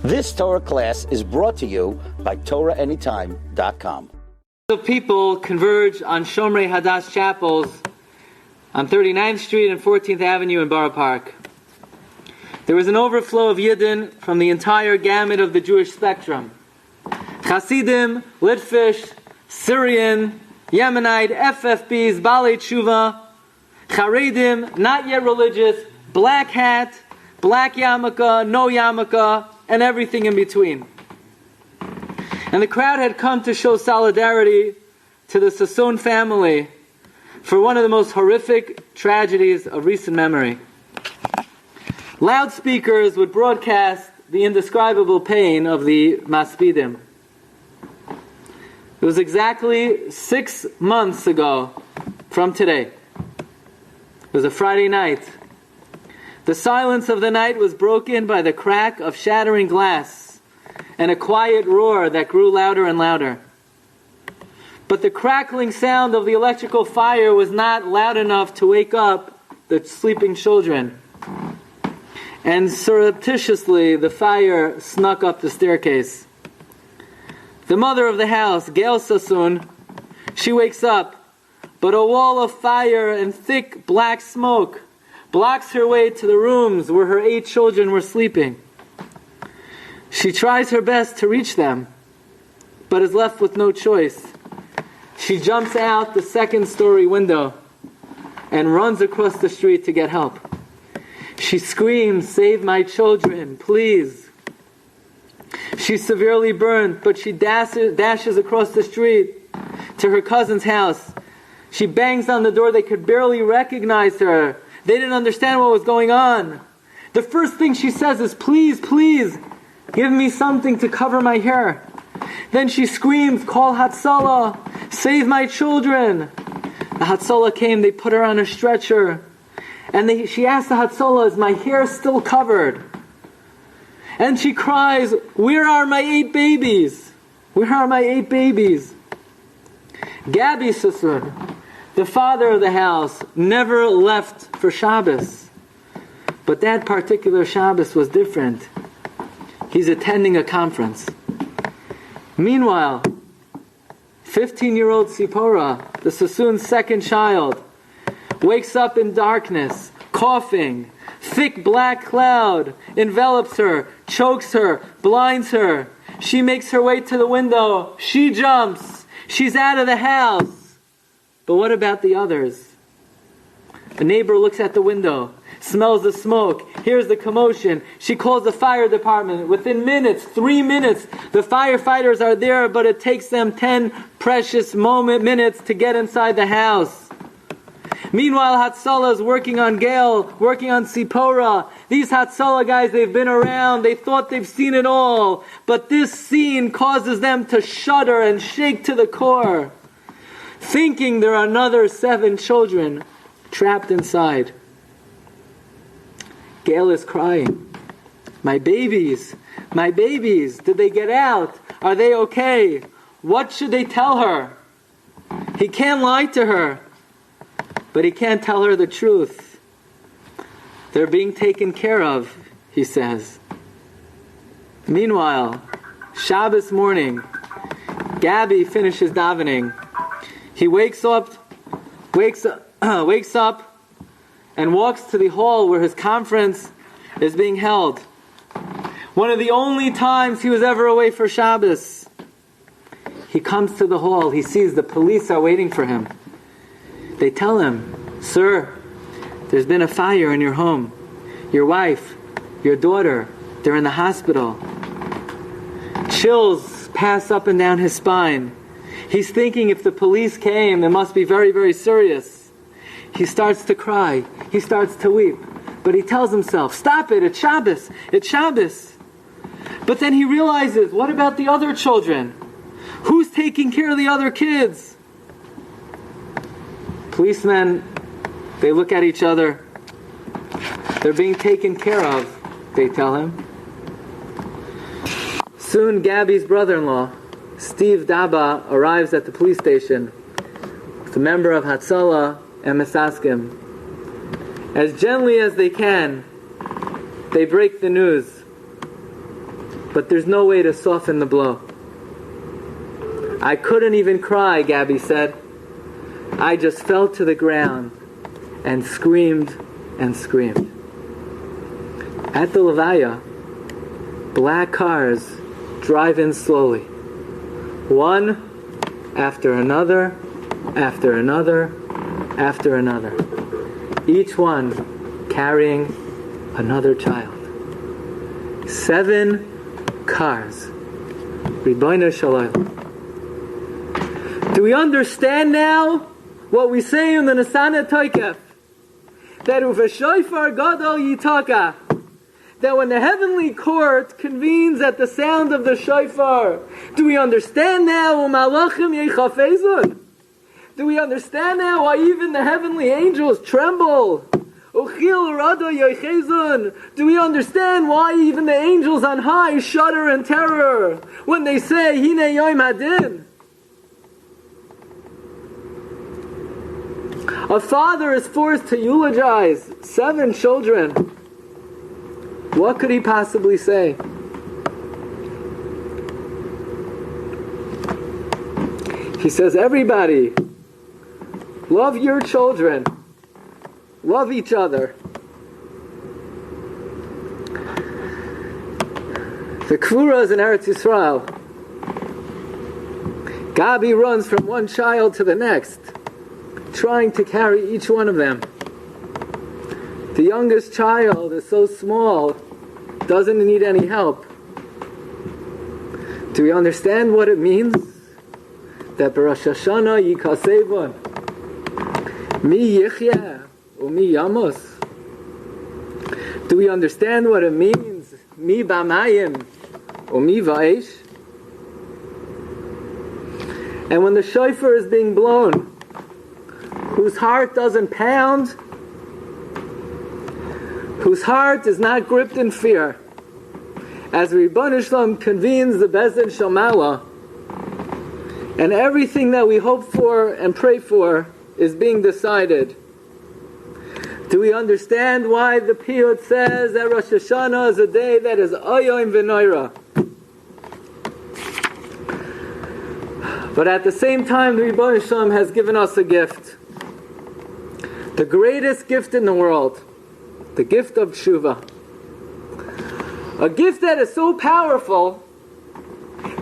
This Torah class is brought to you by TorahAnytime.com. The people converge on Shomrei Hadass chapels on 39th Street and 14th Avenue in Borough Park. There was an overflow of Yidden from the entire gamut of the Jewish spectrum. Hasidim, Litvish, Syrian, Yemenite, FFBs, Balei Teshuva, Charedim, not yet religious, black hat, black yarmulke, no yarmulke, and everything in between. And the crowd had come to show solidarity to the Sassoon family for one of the most horrific tragedies of recent memory. Loudspeakers would broadcast the indescribable pain of the Maspidim. It was exactly 6 months ago from today. It was a Friday night. The silence of the night was broken by the crack of shattering glass and a quiet roar that grew louder and louder. But the crackling sound of the electrical fire was not loud enough to wake up the sleeping children. And surreptitiously the fire snuck up the staircase. The mother of the house, Gail Sassoon, she wakes up, but a wall of fire and thick black smoke blocks her way to the rooms where her 8 children were sleeping. She tries her best to reach them, but is left with no choice. She jumps out the 2nd-story window and runs across the street to get help. She screams, "Save my children, please." She's severely burned, but she dashes across the street to her cousin's house. She bangs on the door. They could barely recognize her. They didn't understand what was going on. The first thing she says is, "Please, please, give me something to cover my hair." Then she screams, "Call Hatzalah, save my children." The Hatzalah came, they put her on a stretcher. And she asked the Hatzalah, "Is my hair still covered?" And she cries, "Where are my 8 babies? Where are my 8 babies?" Gabby Sassoon, the father of the house, never left for Shabbos. But that particular Shabbos was different. He's attending a conference. Meanwhile, 15-year-old Sipora, the Sassoon's 2nd child, wakes up in darkness, coughing. Thick black cloud envelops her, chokes her, blinds her. She makes her way to the window. She jumps. She's out of the house. But what about the others? A neighbor looks at the window, smells the smoke, hears the commotion. She calls the fire department. Within minutes, 3 minutes, the firefighters are there, but it takes them 10 precious minutes to get inside the house. Meanwhile, Hatzalah is working on Gail, working on Sipora. These Hatzalah guys, they've been around, they thought they've seen it all. But this scene causes them to shudder and shake to the core, thinking there are another 7 children trapped inside. Gail is crying. My babies, did they get out? Are they okay? What should they tell her? He can't lie to her, but he can't tell her the truth. They're being taken care of, he says. Meanwhile, Shabbos morning, Gabby finishes davening. He wakes up and walks to the hall where his conference is being held. One of the only times he was ever away for Shabbos. He comes to the hall. He sees the police are waiting for him. They tell him, "Sir, there's been a fire in your home. Your wife, your daughter, they're in the hospital." Chills pass up and down his spine. He's thinking if the police came, it must be very, very serious. He starts to cry. He starts to weep. But he tells himself, "Stop it, it's Shabbos. It's Shabbos." But then he realizes, what about the other children? Who's taking care of the other kids? Policemen, they look at each other. They're being taken care of, they tell him. Soon Gabby's brother-in-law, Steve Daba, arrives at the police station with a member of Hatzalah and Mesaskim. As gently as they can, they break the news. but there's no way to soften the blow. I couldn't even cry, Gabby said. I just fell to the ground and screamed and screamed. At the Levaya, black cars drive in slowly. One after another, after another, after another. Each one carrying another child. 7 cars. Ribono Shel Olam. Do we understand now what we say in the Nesana Toikef? That uveshofar gadol yitaka. That when the heavenly court convenes at the sound of the shofar, do we understand now umalachim yechafezun? Do we understand now why even the heavenly angels tremble? Uchil rado yechezun. Do we understand why even the angels on high shudder in terror when they say Hine Yom Hadin? A father is forced to eulogize 7 children. What could he possibly say? He says, everybody, love your children. Love each other. The Kvuras in Eretz Yisrael. Gabi runs from one child to the next, trying to carry each one of them. The youngest child is so small, doesn't need any help. Do we understand what it means? That Rosh Hashanah yikasevon, mi yichya u'mi yamos. Do we understand what it means? Mi b'mayim u'mi va'esh. And when the shofar is being blown, whose heart doesn't pound, whose heart is not gripped in fear, as Ribono Shel Olam convenes the Beis Din Shel Ma'ala, and everything that we hope for and pray for is being decided. Do we understand why the Piyut says that Rosh Hashanah is a day that is Oyoim V'Noira? But at the same time, the Ribono Shel Olam has given us a gift. The greatest gift in the world. The gift of Teshuva. A gift that is so powerful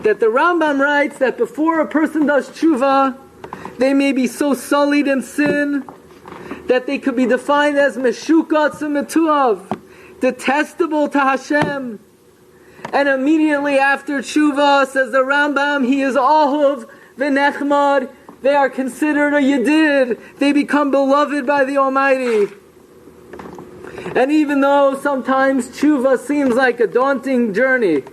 that the Rambam writes that before a person does Teshuva, they may be so sullied in sin that they could be defined as Meshukatz Metuav, detestable to Hashem. And immediately after Teshuva, says the Rambam, he is Ahuv V'Nechmad. They are considered a Yedid. They become beloved by the Almighty. And even though sometimes Teshuva seems like a daunting journey,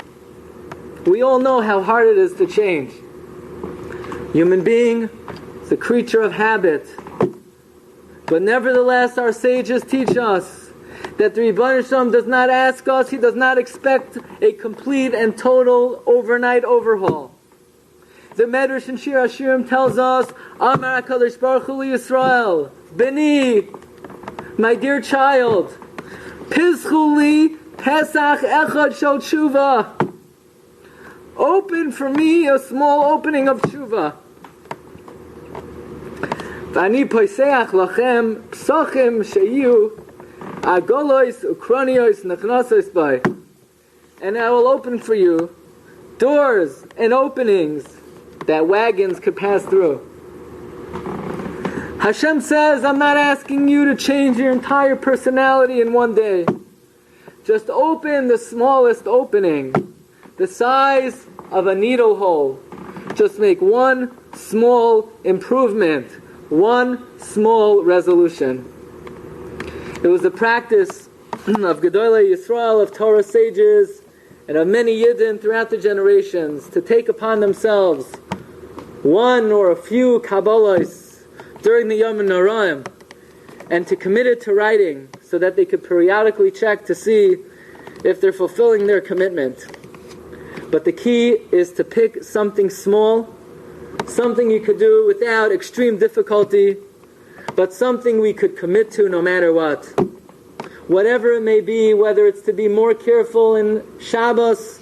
we all know how hard it is to change. Human being is a creature of habit. But nevertheless, our sages teach us that the Ribono Shel Olam does not ask us, he does not expect a complete and total overnight overhaul. The Medrash in Shiur HaShiurim tells us, Amar HaKadosh Baruch Hu Yisrael, Beni, my dear child, Pizchu li Pesach Echad Shel Teshuva. Open for me a small opening of Teshuva. V'ani poiseach lachem psachim sheyu agolois ukronios nechnasos by. And I will open for you doors and openings that wagons could pass through. Hashem says, I'm not asking you to change your entire personality in one day. Just open the smallest opening, the size of a needle hole. Just make one small improvement, one small resolution. It was the practice of Gedolei Yisrael, of Torah sages, and of many Yidden throughout the generations to take upon themselves one or a few Kabbalos during the Yom Noraim, and to commit it to writing so that they could periodically check to see if they're fulfilling their commitment. But the key is to pick something small, something you could do without extreme difficulty, but something we could commit to no matter what. Whatever it may be, whether it's to be more careful in Shabbos,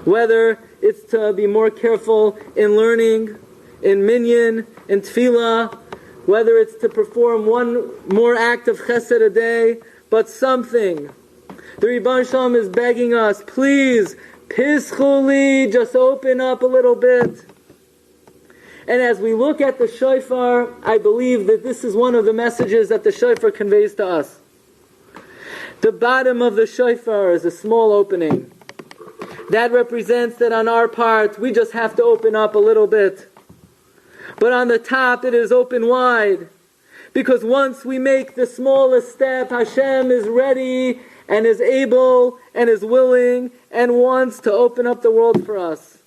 whether it's to be more careful in learning, in minyan, in tefillah, whether it's to perform one more act of chesed a day, but something. The Rebbe Shalom is begging us, please, pischuli, just open up a little bit. And as we look at the shofar, I believe that this is one of the messages that the shofar conveys to us. The bottom of the shofar is a small opening. That represents that on our part, we just have to open up a little bit. But on the top, it is open wide. Because once we make the smallest step, Hashem is ready and is able and is willing and wants to open up the world for us.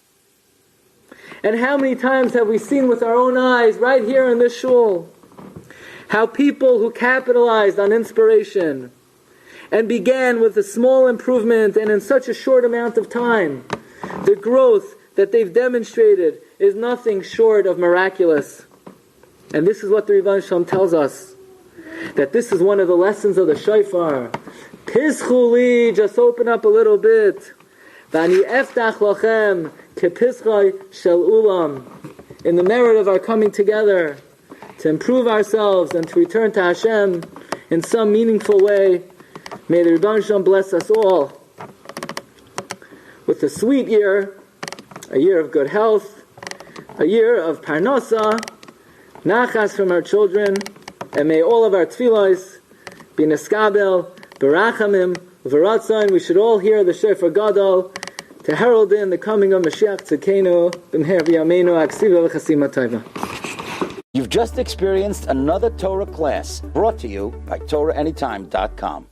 And how many times have we seen with our own eyes, right here in this shul, how people who capitalized on inspiration and began with a small improvement and in such a short amount of time, the growth that they've demonstrated is nothing short of miraculous. And this is what the Rebbe Shalom tells us, that this is one of the lessons of the shofar. Pischuli, just open up a little bit. V'ani eftach lachem kepischai shel ulam. In the merit of our coming together to improve ourselves and to return to Hashem in some meaningful way, may the Rebbe Shalom bless us all with a sweet year, a year of good health, a year of parnasa, nachas from our children, and may all of our tefillos be neskabel, berachamim, v'ratzain. We should all hear the shofar gadol to herald in the coming of Mashiach Tzidkenu, b'mher v'yameinu, aksiva v'chasima taiva. You've just experienced another Torah class brought to you by TorahAnytime.com.